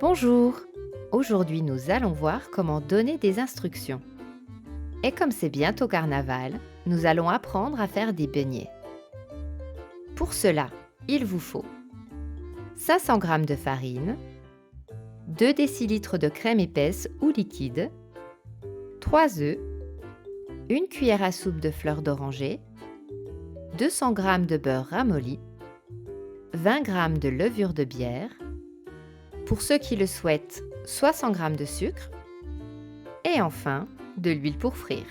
Bonjour! Aujourd'hui, nous allons voir comment donner des instructions. Et comme c'est bientôt carnaval, nous allons apprendre à faire des beignets. Pour cela, il vous faut 500 g de farine, 2 décilitres de crème épaisse ou liquide, 3 œufs, 1 cuillère à soupe de fleur d'oranger, 200 g de beurre ramolli, 20 g de levure de bière, pour ceux qui le souhaitent, 60 g de sucre et enfin de l'huile pour frire.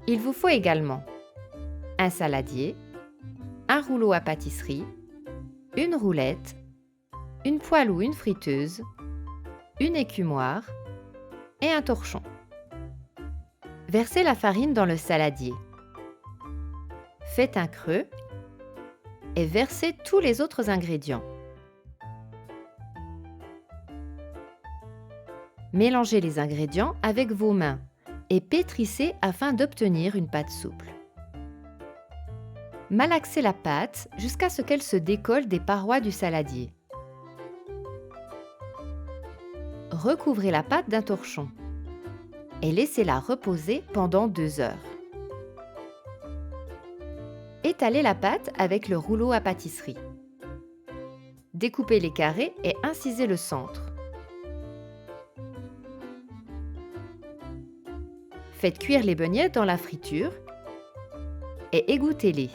Il vous faut également un saladier, un rouleau à pâtisserie, une roulette, une poêle ou une friteuse, une écumoire et un torchon. Versez la farine dans le saladier. Faites un creux et versez tous les autres ingrédients. Mélangez les ingrédients avec vos mains et pétrissez afin d'obtenir une pâte souple. Malaxez la pâte jusqu'à ce qu'elle se décolle des parois du saladier. Recouvrez la pâte d'un torchon et laissez-la reposer pendant 2 heures. Étalez la pâte avec le rouleau à pâtisserie. Découpez les carrés et incisez le centre. Faites cuire les beignets dans la friture et égouttez-les.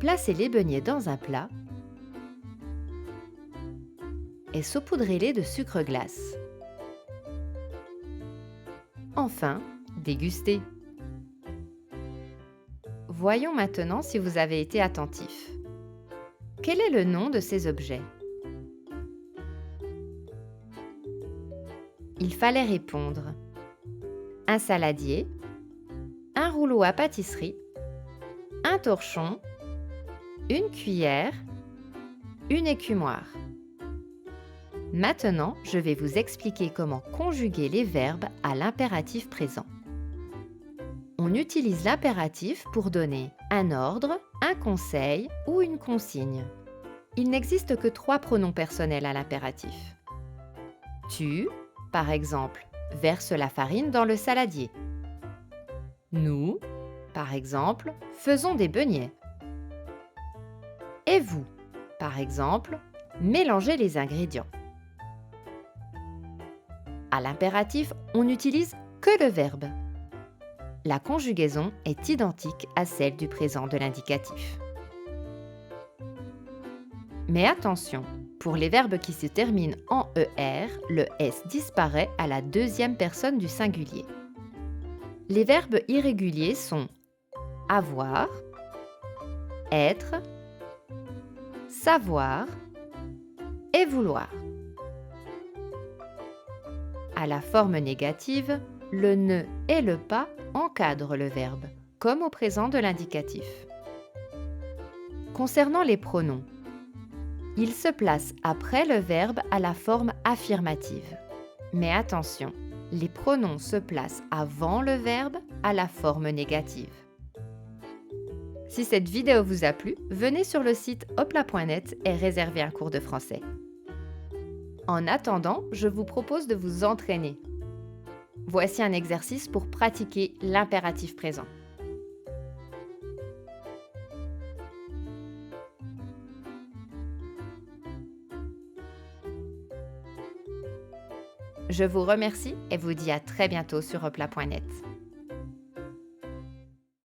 Placez les beignets dans un plat et saupoudrez-les de sucre glace. Enfin, dégustez. Voyons maintenant si vous avez été attentif. Quel est le nom de ces objets? Il fallait répondre un saladier, un rouleau à pâtisserie, un torchon, une cuillère, une écumoire. Maintenant, je vais vous expliquer comment conjuguer les verbes à l'impératif présent. On utilise l'impératif pour donner un ordre, un conseil ou une consigne. Il n'existe que 3 pronoms personnels à l'impératif. Tu, par exemple, verse la farine dans le saladier. Nous, par exemple, faisons des beignets. Et vous, par exemple, mélangez les ingrédients. À l'impératif, on n'utilise que le verbe. La conjugaison est identique à celle du présent de l'indicatif. Mais attention, pour les verbes qui se terminent en ER, le S disparaît à la 2e personne du singulier. Les verbes irréguliers sont avoir, être, savoir et vouloir. À la forme négative, le ne et le pas encadrent le verbe, comme au présent de l'indicatif. Concernant les pronoms, ils se placent après le verbe à la forme affirmative. Mais attention, les pronoms se placent avant le verbe à la forme négative. Si cette vidéo vous a plu, venez sur le site hopla.net et réservez un cours de français. En attendant, je vous propose de vous entraîner. Voici un exercice pour pratiquer l'impératif présent. Je vous remercie et vous dis à très bientôt sur hopla.net.